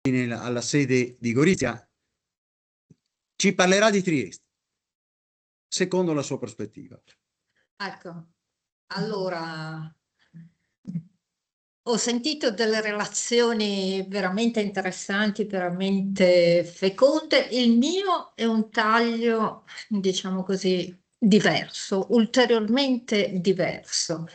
alla sede di Gorizia, ci parlerà di Trieste, secondo la sua prospettiva. Ecco, allora ho sentito delle relazioni veramente interessanti, veramente feconde. Il mio è un taglio, diciamo così, diverso, ulteriormente diverso.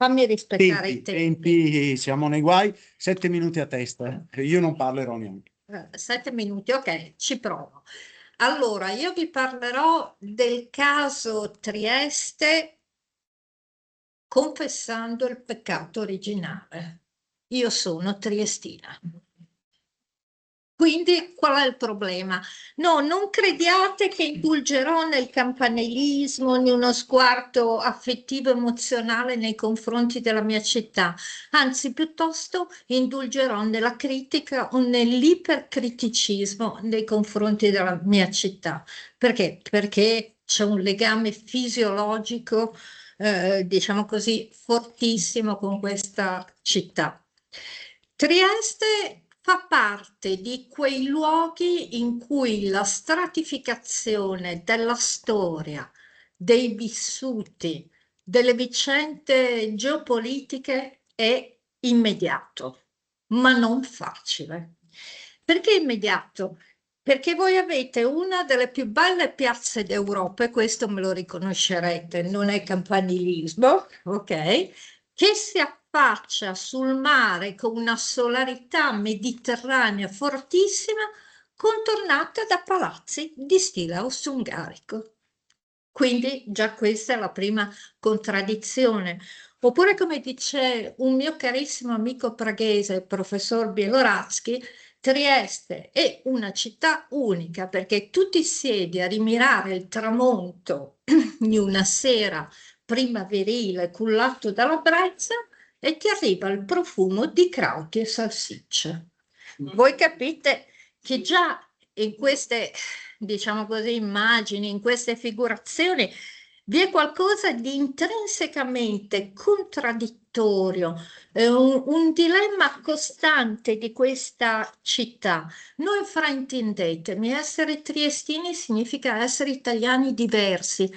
Fammi rispettare i tempi. Siamo nei guai, 7 minuti a testa, io non parlerò neanche. 7 minuti, ok, ci provo. Allora, io vi parlerò del caso Trieste confessando il peccato originale. Io sono triestina. Quindi qual è il problema? No, non crediate che indulgerò nel campanilismo, in uno sguardo affettivo emozionale nei confronti della mia città, anzi piuttosto indulgerò nella critica o nell'ipercriticismo nei confronti della mia città. Perché? Perché c'è un legame fisiologico, diciamo così, fortissimo con questa città. Trieste fa parte di quei luoghi in cui la stratificazione della storia, dei vissuti, delle vicende geopolitiche è immediato, ma non facile. Perché immediato? Perché voi avete una delle più belle piazze d'Europa, e questo me lo riconoscerete, non è campanilismo, ok? Che si affaccia sul mare con una solarità mediterranea fortissima, contornata da palazzi di stile austro-ungarico. Quindi già questa è la prima contraddizione. Oppure, come dice un mio carissimo amico praghese, il professor Bieloratsky, Trieste è una città unica perché tu ti siedi a rimirare il tramonto di una sera primaverile cullato dalla brezza e ti arriva il profumo di crauti e salsicce. Voi capite che già in queste, diciamo così, immagini, in queste figurazioni, vi è qualcosa di intrinsecamente contraddittorio, un dilemma costante di questa città. Non fraintendetemi, essere triestini significa essere italiani diversi,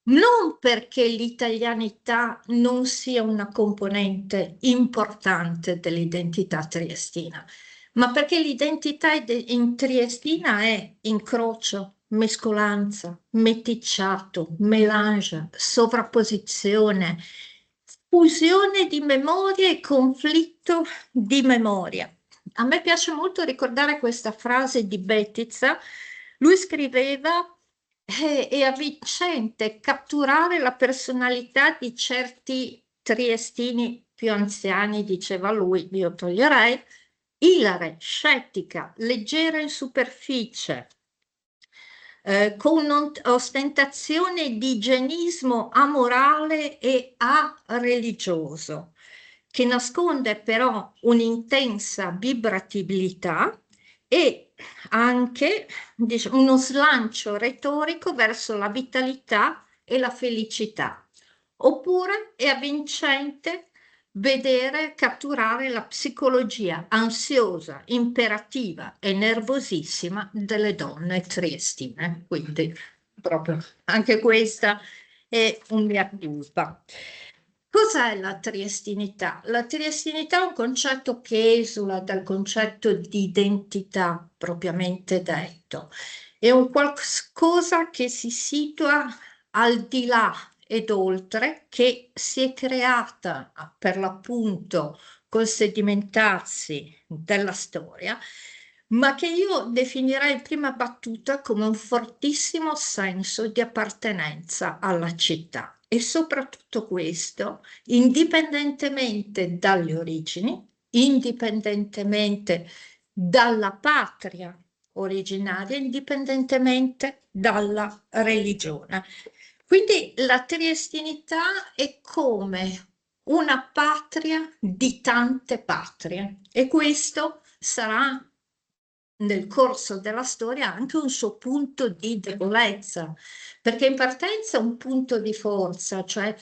non perché l'italianità non sia una componente importante dell'identità triestina, ma perché l'identità in triestina è incrocio, mescolanza, meticciato, melange, sovrapposizione, fusione di memoria e conflitto di memoria. A me piace molto ricordare questa frase di Bettiza. Lui scriveva: è avvincente catturare la personalità di certi triestini più anziani, diceva lui, io toglierei, ilare, scettica, leggera in superficie, con ostentazione di igienismo amorale e religioso, che nasconde però un'intensa vibratibilità e anche, diciamo, uno slancio retorico verso la vitalità e la felicità. Oppure è avvincente vedere, catturare la psicologia ansiosa, imperativa e nervosissima delle donne triestine. Quindi proprio anche questa è un mia culpa. Cos'è la triestinità? La triestinità è un concetto che esula dal concetto di identità propriamente detto. È un qualcosa che si situa al di là ed oltre, che si è creata per l'appunto col sedimentarsi della storia, ma che io definirei in prima battuta come un fortissimo senso di appartenenza alla città. E soprattutto questo, indipendentemente dalle origini, indipendentemente dalla patria originaria, indipendentemente dalla religione. Quindi la triestinità è come una patria di tante patrie e questo sarà nel corso della storia anche un suo punto di debolezza, perché in partenza è un punto di forza, cioè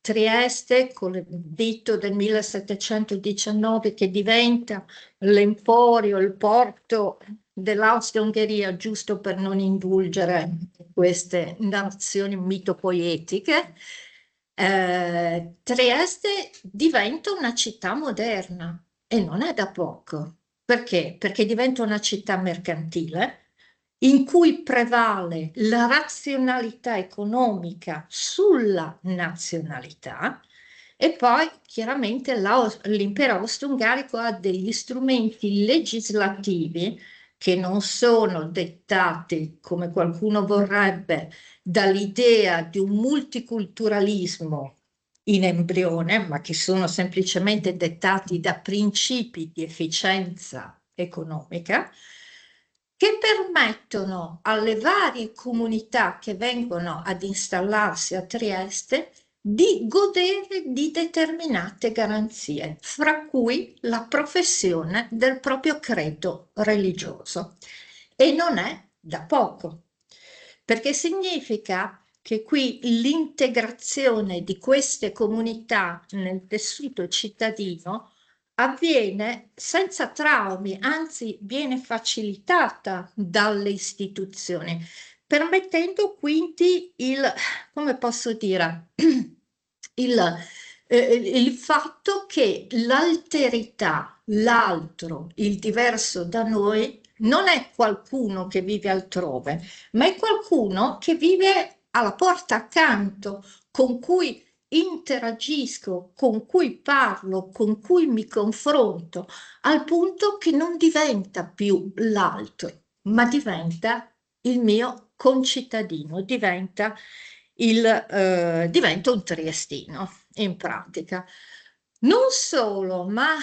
Trieste, con l'editto del 1719 che diventa l'emporio, il porto dell'Austria-Ungheria, giusto per non indulgere queste narrazioni mitopoetiche, Trieste diventa una città moderna e non è da poco. Perché? Perché diventa una città mercantile in cui prevale la razionalità economica sulla nazionalità e poi chiaramente l'impero austro-ungarico ha degli strumenti legislativi che non sono dettati, come qualcuno vorrebbe, dall'idea di un multiculturalismo in embrione, ma che sono semplicemente dettati da principi di efficienza economica, che permettono alle varie comunità che vengono ad installarsi a Trieste di godere di determinate garanzie, fra cui la professione del proprio credo religioso. E non è da poco, perché significa che qui l'integrazione di queste comunità nel tessuto cittadino avviene senza traumi, anzi viene facilitata dalle istituzioni, permettendo quindi come posso dire, il fatto che l'alterità, l'altro, il diverso da noi, non è qualcuno che vive altrove, ma è qualcuno che vive alla porta accanto, con cui interagisco, con cui parlo, con cui mi confronto, al punto che non diventa più l'altro, ma diventa il mio concittadino, diventa un triestino in pratica. Non solo, ma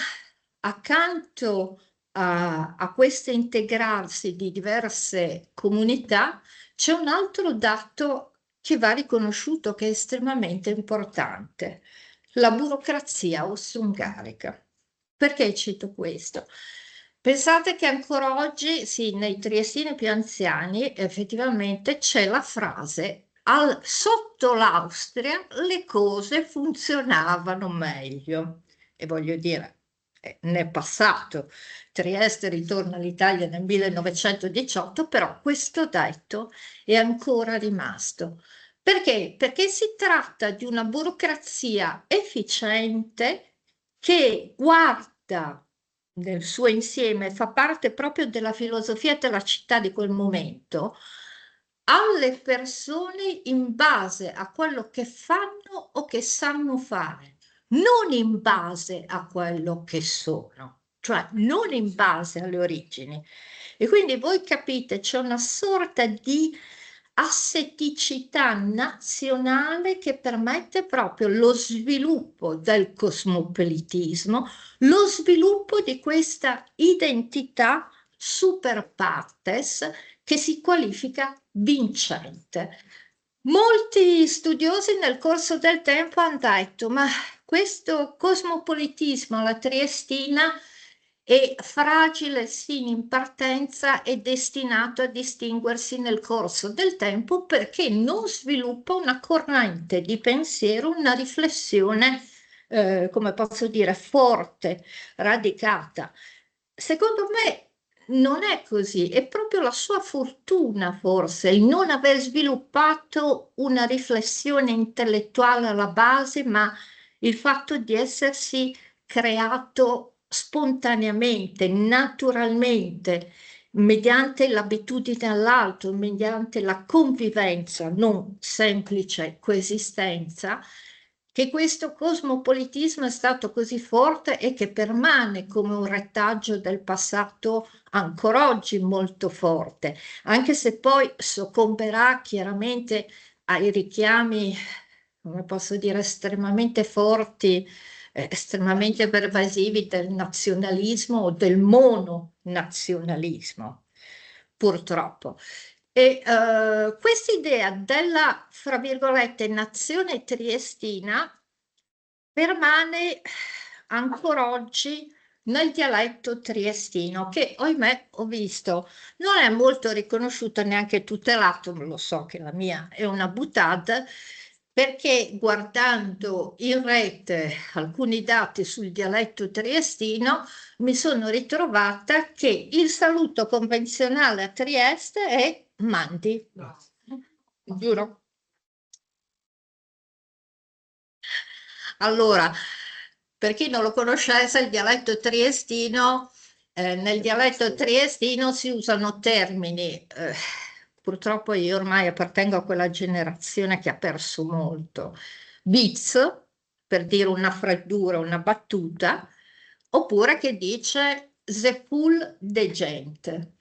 accanto a questo integrarsi di diverse comunità, c'è un altro dato che va riconosciuto, che è estremamente importante: la burocrazia austro-ungarica. Perché cito questo? Pensate che ancora oggi, sì, nei triestini più anziani, effettivamente c'è la frase: sotto l'Austria le cose funzionavano meglio. E voglio dire, nel passato, Trieste ritorna all'Italia nel 1918, però questo detto è ancora rimasto. Perché? Perché si tratta di una burocrazia efficiente che guarda nel suo insieme, fa parte proprio della filosofia della città di quel momento, alle persone in base a quello che fanno o che sanno fare, non in base a quello che sono, cioè non in base alle origini. E quindi voi capite, c'è una sorta di asseticità nazionale che permette proprio lo sviluppo del cosmopolitismo, lo sviluppo di questa identità super partes che si qualifica vincente. Molti studiosi nel corso del tempo hanno detto: ma questo cosmopolitismo alla triestina è fragile sì in partenza e destinato a distinguersi nel corso del tempo, perché non sviluppa una corrente di pensiero, una riflessione, come posso dire, forte, radicata. Secondo me non è così, è proprio la sua fortuna forse il non aver sviluppato una riflessione intellettuale alla base, ma il fatto di essersi creato spontaneamente, naturalmente, mediante l'abitudine all'altro, mediante la convivenza, non semplice coesistenza, che questo cosmopolitismo è stato così forte e che permane come un retaggio del passato ancora oggi molto forte, anche se poi soccomberà chiaramente ai richiami, come posso dire, estremamente forti, estremamente pervasivi del nazionalismo o del mononazionalismo, purtroppo. E questa idea della, fra virgolette, nazione triestina permane ancora oggi nel dialetto triestino, che ohimè ho visto non è molto riconosciuto, neanche tutelato, lo so che la mia è una boutade, perché guardando in rete alcuni dati sul dialetto triestino mi sono ritrovata che il saluto convenzionale a Trieste è Mandi. Giuro. Allora, per chi non lo conoscesse, il dialetto triestino, nel dialetto triestino si usano termini, purtroppo io ormai appartengo a quella generazione che ha perso molto. Biz, per dire una freddura, una battuta, oppure che dice Zepul de gente.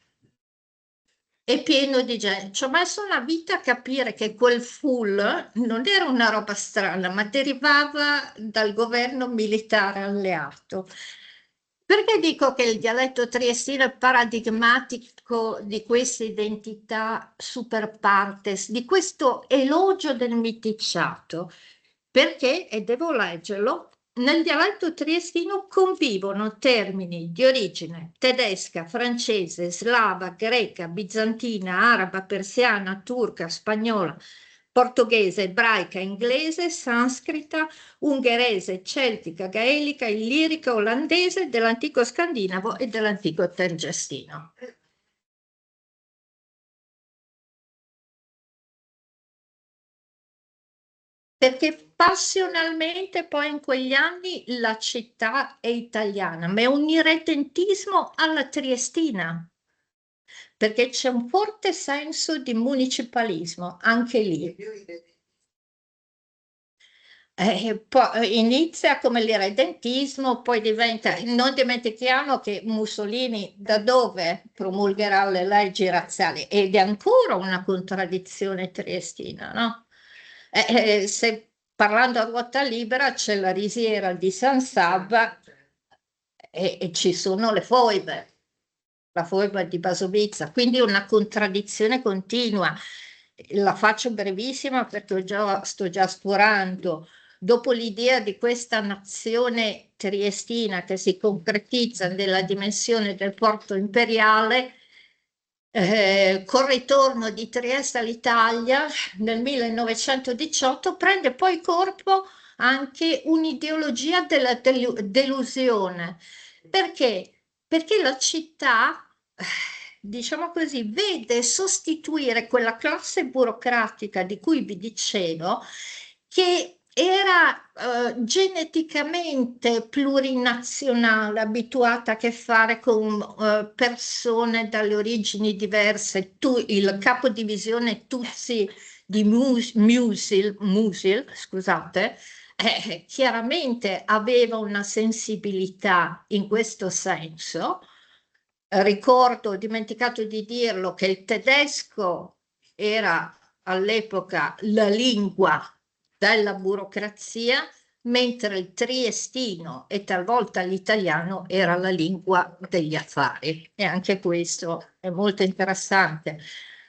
È pieno di gente. Ci ho messo una vita a capire che quel full non era una roba strana, ma derivava dal governo militare alleato. Perché dico che il dialetto triestino è paradigmatico di questa identità super partes, di questo elogio del miticciato? Perché, e devo leggerlo, nel dialetto triestino convivono termini di origine tedesca, francese, slava, greca, bizantina, araba, persiana, turca, spagnola, portoghese, ebraica, inglese, sanscrita, ungherese, celtica, gaelica, illirica, olandese, dell'antico scandinavo e dell'antico tergestino. Perché passionalmente poi in quegli anni la città è italiana, ma è un irredentismo alla triestina, perché c'è un forte senso di municipalismo anche lì. Poi inizia come l'irredentismo, poi diventa, non dimentichiamo che Mussolini da dove promulgherà le leggi razziali ed è ancora una contraddizione triestina, no? Se parlando a ruota libera c'è la risiera di San Sabba e ci sono le foibe, la foiba di Basovizza, quindi una contraddizione continua. La faccio brevissima perché sto già sforando. Dopo l'idea di questa nazione triestina che si concretizza nella dimensione del porto imperiale, col ritorno di Trieste all'Italia nel 1918 prende poi corpo anche un'ideologia della delusione. Perché? Perché la città, diciamo così, vede sostituire quella classe burocratica di cui vi dicevo, che era geneticamente plurinazionale, abituata a che fare con persone dalle origini diverse. Il capodivisione Tutsi di Musil, scusate, chiaramente aveva una sensibilità in questo senso. Ricordo, ho dimenticato di dirlo, che il tedesco era all'epoca la lingua della burocrazia, mentre il triestino e talvolta l'italiano era la lingua degli affari. E anche questo è molto interessante.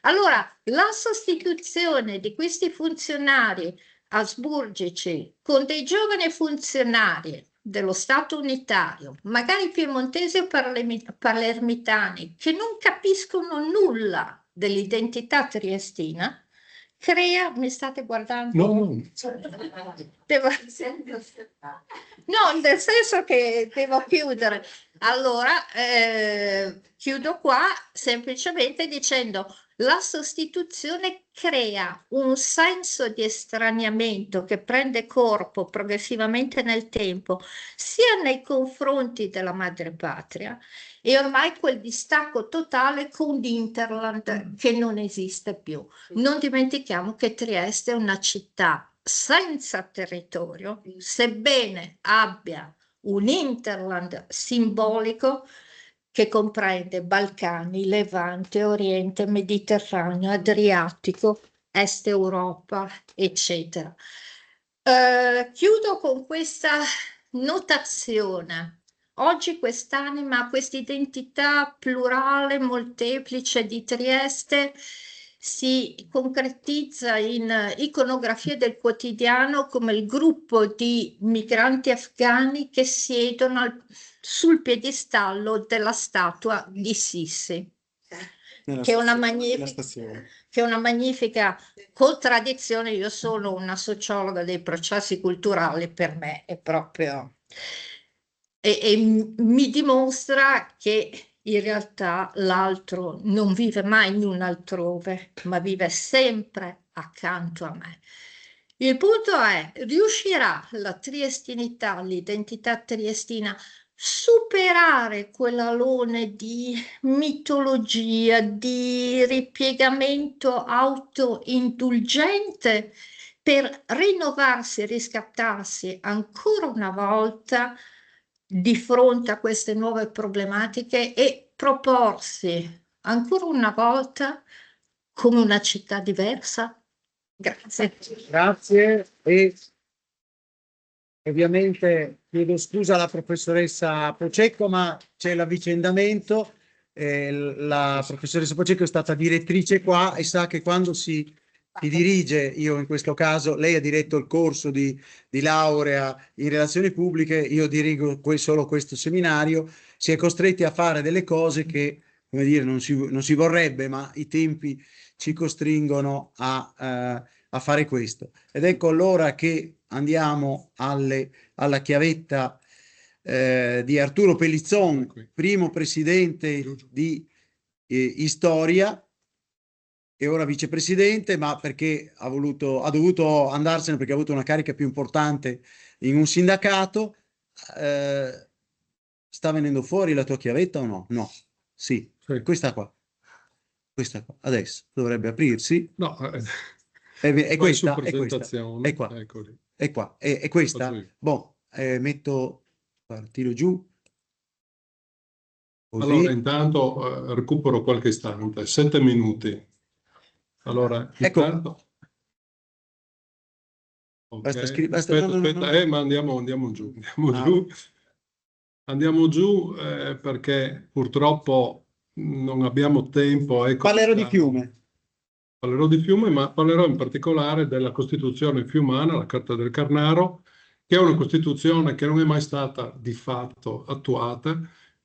Allora, la sostituzione di questi funzionari asburgici con dei giovani funzionari dello Stato unitario, magari piemontesi o palermitani, che non capiscono nulla dell'identità triestina, crea, mi state guardando? No, no. Devo... No, nel senso che devo chiudere. Allora, chiudo qua semplicemente dicendo la sostituzione crea un senso di estraniamento che prende corpo progressivamente nel tempo, sia nei confronti della madrepatria e ormai quel distacco totale con l'Interland che non esiste più. Non dimentichiamo che Trieste è una città senza territorio, sebbene abbia un Interland simbolico che comprende Balcani, Levante, Oriente, Mediterraneo, Adriatico, Est Europa, eccetera. Chiudo con questa notazione. Oggi quest'anima, questa identità plurale, molteplice di Trieste si concretizza in iconografie del quotidiano come il gruppo di migranti afghani che siedono sul piedistallo della statua di Sissi, che è una magnifica, che è una magnifica contraddizione. Io sono una sociologa dei processi culturali, per me è proprio... E mi dimostra che in realtà l'altro non vive mai in un altrove, ma vive sempre accanto a me. Il punto è, riuscirà la triestinità, l'identità triestina, superare quell'alone di mitologia, di ripiegamento autoindulgente per rinnovarsi e riscattarsi ancora una volta di fronte a queste nuove problematiche e proporsi ancora una volta come una città diversa? Grazie. Grazie e ovviamente chiedo scusa alla professoressa Pocecco, ma c'è l'avvicendamento. La professoressa Pocecco è stata direttrice qua e sa che quando si dirige, io in questo caso, lei ha diretto il corso di laurea in relazioni pubbliche, io dirigo solo questo seminario, si è costretti a fare delle cose che, come dire, non si vorrebbe, ma i tempi ci costringono a fare questo. Ed ecco allora che andiamo alla chiavetta di Arturo Pellizzon, primo presidente di Istoria e ora vicepresidente, ma perché ha dovuto andarsene perché ha avuto una carica più importante in un sindacato. Sta venendo fuori la tua chiavetta o no? No. Sì. Questa qua. Questa qua. Adesso dovrebbe aprirsi. No, È questa, su presentazione. è qua, Eccoli. è qua, è questa. Boh, metto, guarda, tiro giù. Così. Allora, intanto recupero qualche istante, 7 minuti. Allora, Ecco. intanto... Basta Okay. scrivere, Aspetta, ma andiamo giù. Andiamo giù perché purtroppo non abbiamo tempo. Ecco, parlerò di Fiume. Parlerò di Fiume, ma parlerò in particolare della Costituzione fiumana, la Carta del Carnaro, che è una Costituzione che non è mai stata di fatto attuata,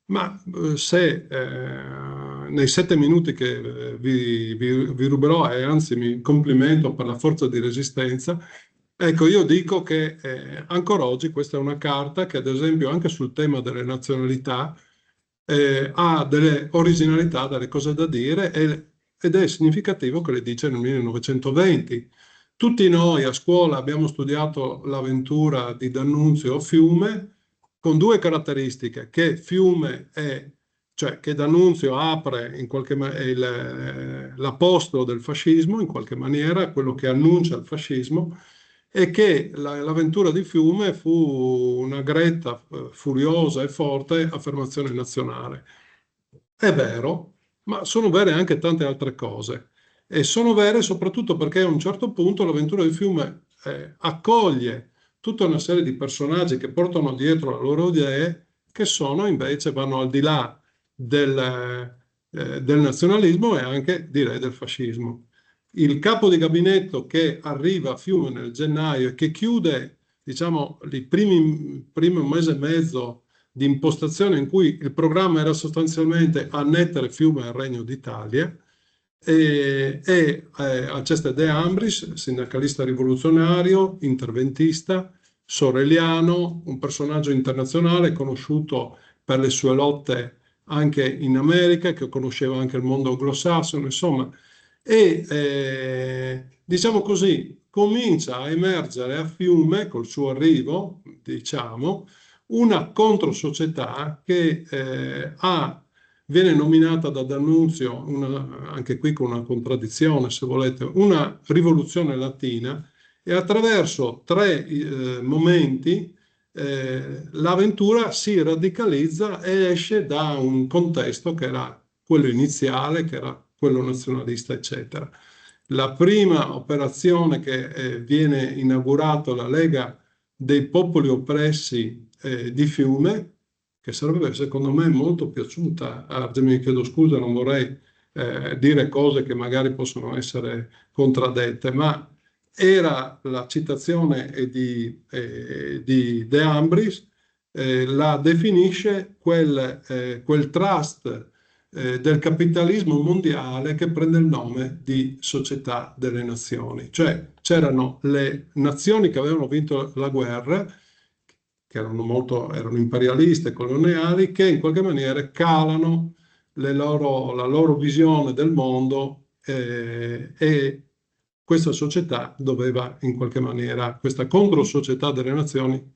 ma se nei 7 minuti che vi ruberò, e anzi mi complimento per la forza di resistenza, ecco, io dico che ancora oggi questa è una carta che, ad esempio, anche sul tema delle nazionalità, ha delle originalità, delle cose da dire, ed è significativo che le dice nel 1920. Tutti noi a scuola abbiamo studiato l'avventura di D'Annunzio Fiume con due caratteristiche, che Fiume cioè che D'Annunzio apre in qualche l'apostolo del fascismo, in qualche maniera, quello che annuncia il fascismo, e che l'avventura di Fiume fu una gretta furiosa e forte affermazione nazionale. È vero, ma sono vere anche tante altre cose. E sono vere soprattutto perché a un certo punto l'avventura di Fiume accoglie tutta una serie di personaggi che portano dietro le loro idee, che invece vanno al di là del nazionalismo e anche, direi, del fascismo. Il capo di gabinetto che arriva a Fiume nel gennaio e che chiude, diciamo, il primo mese e mezzo di impostazione in cui il programma era sostanzialmente annettere Fiume al Regno d'Italia, e Alceste De Ambris, sindacalista rivoluzionario, interventista, soreliano, un personaggio internazionale conosciuto per le sue lotte anche in America, che conosceva anche il mondo anglosassone, insomma, e diciamo così, comincia a emergere a Fiume col suo arrivo, diciamo, una controsocietà che viene nominata da D'Annunzio, anche qui con una contraddizione se volete, una rivoluzione latina, e attraverso 3 momenti l'avventura si radicalizza e esce da un contesto che era quello iniziale, che era quello nazionalista, eccetera. La prima operazione che viene inaugurata, la Lega dei Popoli Oppressi di Fiume, che sarebbe secondo me molto piaciuta, mi chiedo scusa, non vorrei dire cose che magari possono essere contraddette, ma era la citazione di De Ambris, la definisce quel trust del capitalismo mondiale che prende il nome di Società delle Nazioni. Cioè c'erano le nazioni che avevano vinto la guerra, che erano imperialiste, coloniali, che in qualche maniera calano la loro visione del mondo, e questa società doveva in qualche maniera, questa controsocietà delle nazioni,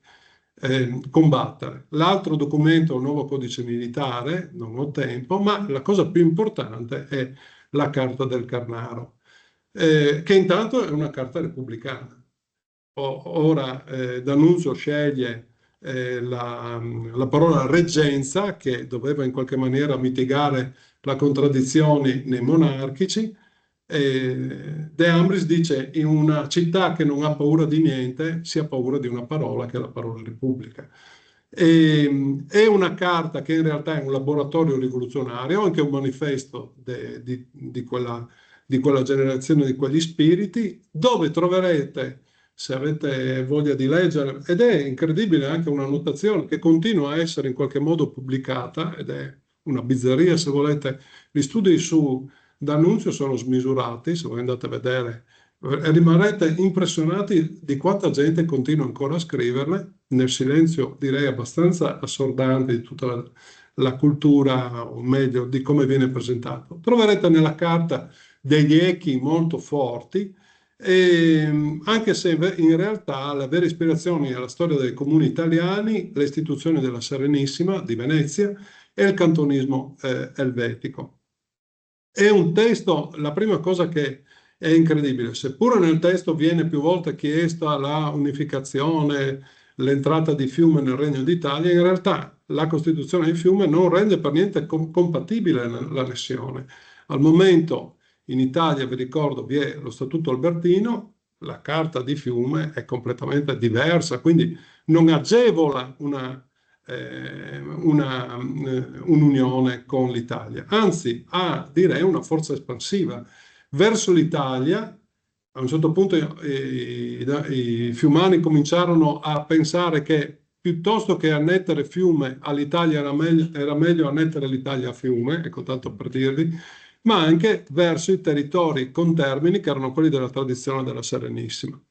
combattere. L'altro documento è un nuovo codice militare, non ho tempo, ma la cosa più importante è la Carta del Carnaro, che intanto è una carta repubblicana. Ora D'Annunzio sceglie la parola reggenza, che doveva in qualche maniera mitigare le contraddizioni nei monarchici. De Ambris dice: in una città che non ha paura di niente, si ha paura di una parola, che è la parola Repubblica. È una carta che in realtà è un laboratorio rivoluzionario, anche un manifesto di quella generazione, di quegli spiriti, dove troverete, se avete voglia di leggere, ed è incredibile anche una notazione che continua a essere in qualche modo pubblicata, ed è una bizzarria se volete. Gli studi su D'Annunzio sono smisurati, se voi andate a vedere rimarrete impressionati di quanta gente continua ancora a scriverle, nel silenzio direi abbastanza assordante di tutta la cultura, o meglio di come viene presentato. Troverete nella carta degli echi molto forti, anche se in realtà la vera ispirazione alla storia dei comuni italiani, le istituzioni della Serenissima di Venezia e il cantonismo elvetico. È un testo, la prima cosa che è incredibile, seppure nel testo viene più volte chiesta la unificazione, l'entrata di Fiume nel Regno d'Italia, in realtà la Costituzione di Fiume non rende per niente compatibile l'annessione. Al momento in Italia, vi ricordo, vi è lo Statuto Albertino, la Carta di Fiume è completamente diversa, quindi non agevola un'unione con l'Italia, anzi ha, direi, una forza espansiva verso l'Italia. A un certo punto i fiumani cominciarono a pensare che piuttosto che annettere Fiume all'Italia era meglio annettere l'Italia a Fiume, ecco, tanto per dirvi, ma anche verso i territori contermini, che erano quelli della tradizione della Serenissima.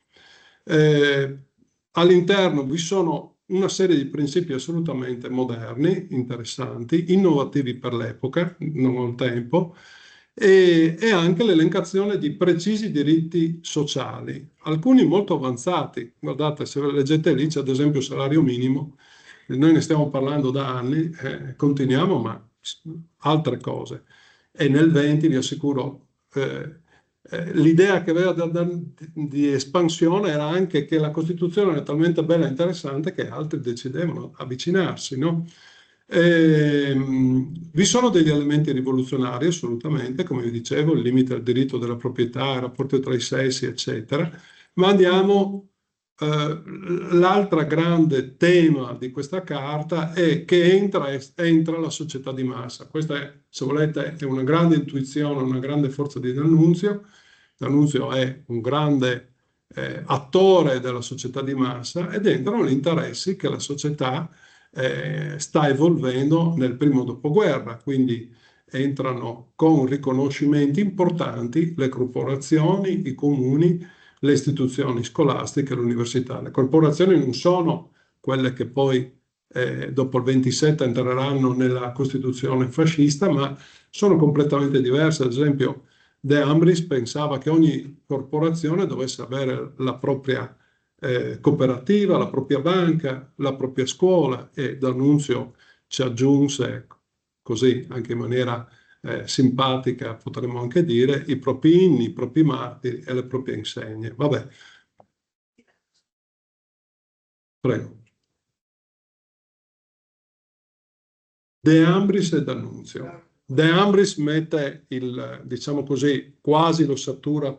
All'interno vi sono una serie di principi assolutamente moderni, interessanti, innovativi per l'epoca, non ho il tempo, e anche l'elencazione di precisi diritti sociali, alcuni molto avanzati. Guardate, se leggete lì c'è ad esempio il salario minimo, noi ne stiamo parlando da anni, continuiamo, ma altre cose. E nel 20, vi assicuro, l'idea che aveva di espansione era anche che la Costituzione era talmente bella e interessante che altri decidevano avvicinarsi, no? Vi sono degli elementi rivoluzionari assolutamente, come vi dicevo, il limite al diritto della proprietà, il rapporto tra i sessi, eccetera, ma andiamo, l'altro grande tema di questa carta è che entra la società di massa. Questa è, se volete, è una grande intuizione, una grande forza di D'Annunzio. D'Annunzio è un grande attore della società di massa, ed entrano gli interessi che la società sta evolvendo nel primo dopoguerra, quindi entrano con riconoscimenti importanti le corporazioni, i comuni, le istituzioni scolastiche, l'università. Le corporazioni non sono quelle che poi dopo il 27 entreranno nella Costituzione fascista, ma sono completamente diverse. Ad esempio, De Ambris pensava che ogni corporazione dovesse avere la propria cooperativa, la propria banca, la propria scuola, e D'Annunzio ci aggiunse, così anche in maniera simpatica potremmo anche dire, i propri inni, i propri martiri e le proprie insegne. Vabbè. Prego. De Ambris e D'Annunzio. De Ambris mette diciamo così, quasi l'ossatura,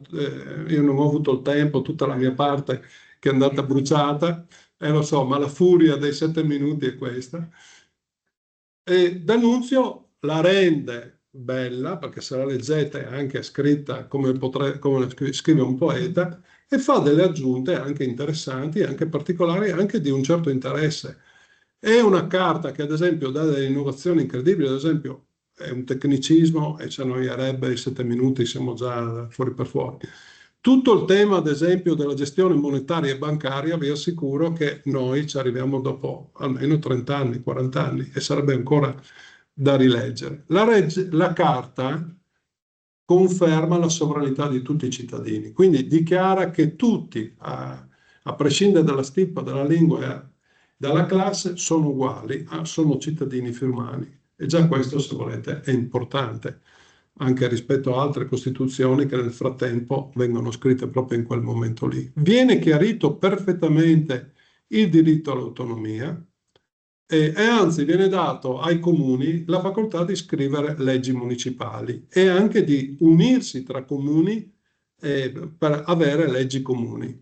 io non ho avuto il tempo, tutta la mia parte che è andata bruciata, lo so, ma la furia dei 7 minuti è questa. E D'Annunzio la rende bella, perché se la leggete è anche scritta come scrive un poeta, e fa delle aggiunte anche interessanti, anche particolari, anche di un certo interesse. È una carta che ad esempio dà delle innovazioni incredibili. Ad esempio è un tecnicismo e ci annoierebbe, in 7 minuti siamo già fuori per fuori. Tutto il tema, ad esempio, della gestione monetaria e bancaria, vi assicuro che noi ci arriviamo dopo almeno 30 anni, 40 anni, e sarebbe ancora da rileggere. La Carta conferma la sovranità di tutti i cittadini, quindi dichiara che tutti, a prescindere dalla stirpe, dalla lingua e dalla classe, sono uguali, sono cittadini fiumani. E già questo, se volete, è importante, anche rispetto a altre costituzioni che nel frattempo vengono scritte proprio in quel momento lì. Viene chiarito perfettamente il diritto all'autonomia e anzi viene dato ai comuni la facoltà di scrivere leggi municipali e anche di unirsi tra comuni per avere leggi comuni. In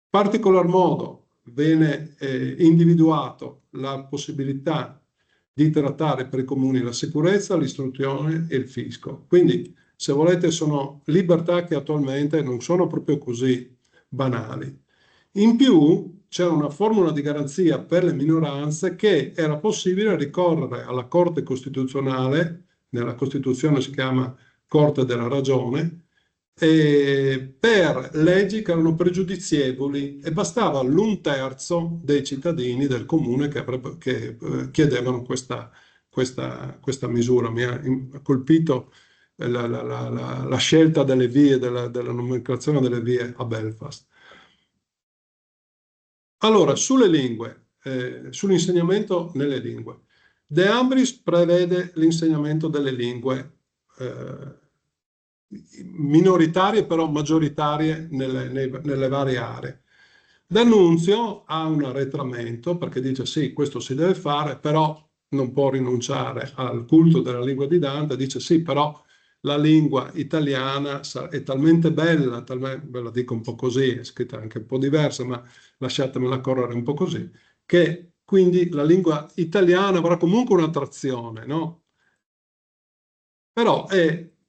particolar modo viene individuato la possibilità di trattare per i comuni la sicurezza, l'istruzione e il fisco. Quindi, se volete, sono libertà che attualmente non sono proprio così banali. In più, c'è una formula di garanzia per le minoranze che era possibile ricorrere alla Corte Costituzionale, nella Costituzione si chiama Corte della Ragione, per leggi che erano pregiudizievoli e bastava l'1/3 dei cittadini del comune che chiedevano questa misura. Mi ha colpito la scelta delle vie, della nomenclazione delle vie a Belfast. Allora, sulle lingue, sull'insegnamento nelle lingue. De Ambris prevede l'insegnamento delle lingue minoritarie però maggioritarie nelle varie aree. D'Annunzio ha un arretramento perché dice sì, questo si deve fare, però non può rinunciare al culto della lingua di Dante, dice sì, però la lingua italiana è talmente bella, ve la dico un po' così, è scritta anche un po' diversa, ma lasciatemela correre un po' così, che quindi la lingua italiana avrà comunque un'attrazione, no? Però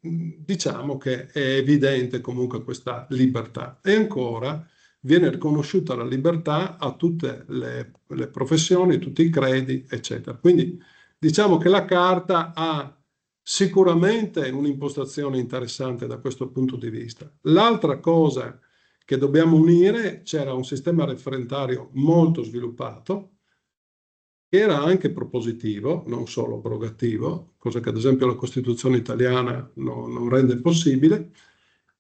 diciamo che è evidente comunque questa libertà. E ancora viene riconosciuta la libertà a tutte le professioni, tutti i credi, eccetera. Quindi diciamo che la Carta ha sicuramente un'impostazione interessante da questo punto di vista. L'altra cosa che dobbiamo unire, c'era un sistema referendario molto sviluppato, che era anche propositivo, non solo abrogativo, cosa che ad esempio la Costituzione italiana non rende possibile,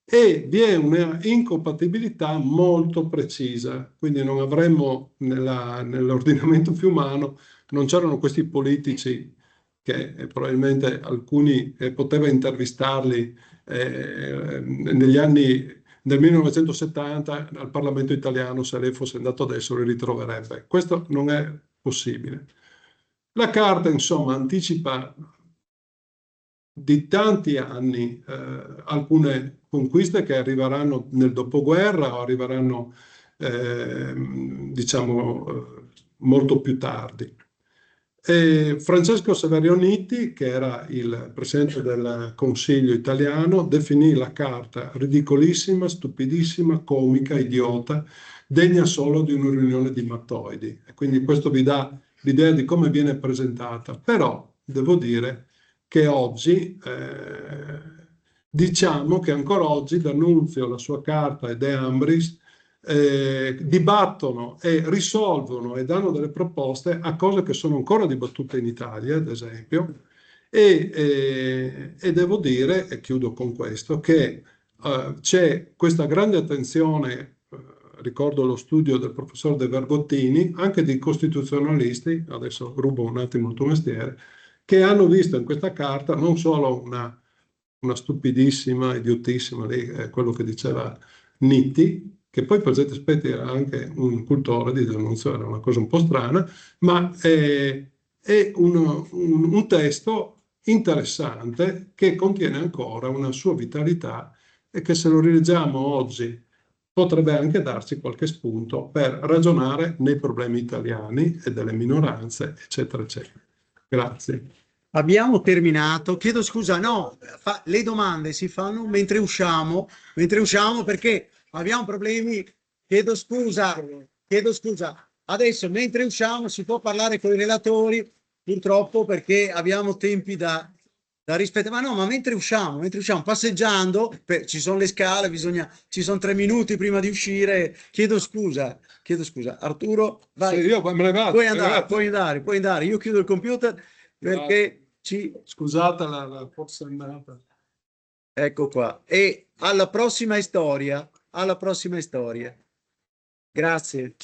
e vi è una incompatibilità molto precisa, quindi non avremmo nell'ordinamento fiumano, non c'erano questi politici che probabilmente alcuni poteva intervistarli negli anni del 1970 al Parlamento italiano, se lei fosse andato adesso li ritroverebbe. Questo non è possibile. La Carta, insomma, anticipa di tanti anni alcune conquiste che arriveranno nel dopoguerra o arriveranno, diciamo, molto più tardi. Francesco Saverio Nitti, che era il presidente del Consiglio italiano, definì la Carta ridicolissima, stupidissima, comica, idiota, degna solo di una riunione di mattoidi. E quindi questo vi dà l'idea di come viene presentata. Però devo dire che oggi, diciamo che ancora oggi D'Annunzio, la sua Carta e De Ambris dibattono e risolvono e danno delle proposte a cose che sono ancora dibattute in Italia, ad esempio, e devo dire, e chiudo con questo, che c'è questa grande attenzione, ricordo lo studio del professor De Vergottini, anche di costituzionalisti, adesso rubo un attimo il tuo mestiere, che hanno visto in questa Carta non solo una stupidissima, idiotissima, quello che diceva Nitti, che poi per certi aspetti era anche un cultore di D'Annunzio, era una cosa un po' strana, ma è un testo interessante che contiene ancora una sua vitalità e che se lo rileggiamo oggi potrebbe anche darci qualche spunto per ragionare nei problemi italiani e delle minoranze, eccetera, eccetera. Grazie. Abbiamo terminato. Chiedo scusa, no, le domande si fanno mentre usciamo perché abbiamo problemi. Chiedo scusa. Adesso mentre usciamo si può parlare con i relatori, purtroppo perché abbiamo tempi da da rispettare. Ma no, ma mentre usciamo passeggiando, ci sono le scale, ci sono 3 minuti prima di uscire. Chiedo scusa. Arturo, vai. Sì, io me ne vado. Puoi andare. Io chiudo il computer perché Scusate la forsennata. Ecco qua. E alla prossima storia. Grazie.